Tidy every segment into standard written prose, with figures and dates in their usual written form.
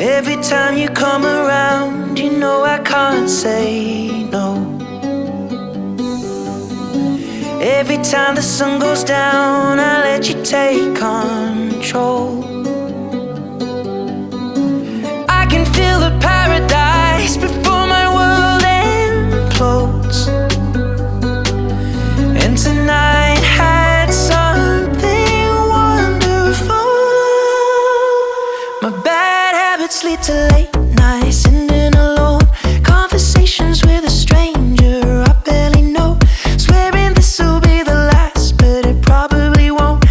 Every time you come around, you know I can't say no. Every time the sun goes down, I let you take control. I can feel the paradise before my world implodes. And tonight had something wonderful. My bad habits lead to late nights, sitting alone. Conversations with a stranger I barely know. Swearing this will be the last, but it probably won't.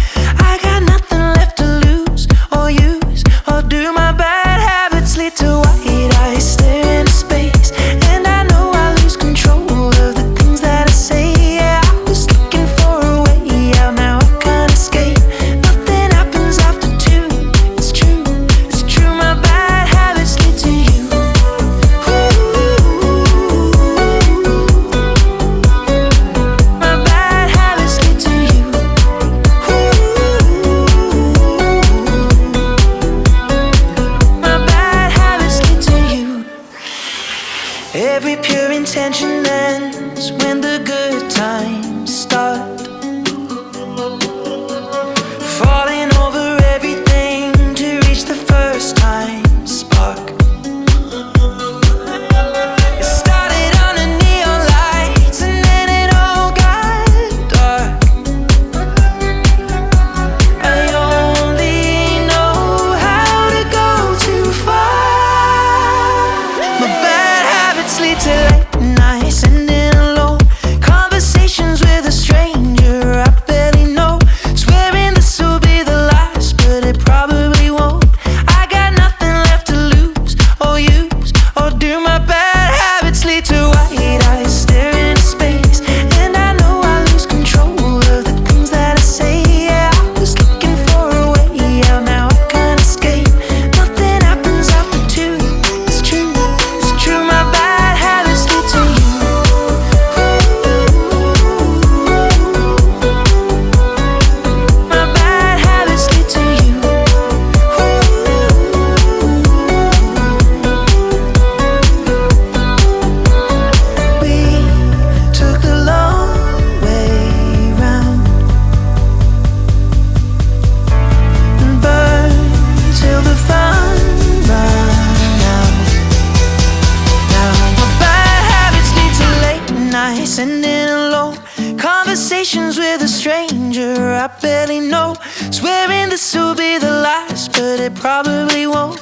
I got nothing left to lose or use or do. My bad habits lead to white eyes stare into space, and I know I lose control of the things that I say. Yeah, I was looking for a way out, now I can't escape. Nothing happens after two. It's true, it's true. My bad habits lead to you. My bad habits lead to you. My bad habits lead to you. Every pure intention ends when the good times start. Falling over everything to reach the first time spark. It started under neon lights and then it all got dark. I only know how to go too far. My bad habits lead to late nights, sitting alone. Conversations with a stranger I barely know. Swearing this will be the last, but it probably won't. I got nothing left to lose or use or do. My bad habits lead to white eyes stare into space, and I know I lose control of the things that I say. Yeah, I was looking for a way out, now I can't escape. Nothing happens after two. It's true, it's true. My bad habits lead to you. My bad habits lead to you. We took the long way round and burned till the fun ran out. Now my bad habits lead to late nights, sitting alone. Conversations with a stranger I barely know. Swearing this will be the last, but it probably won't.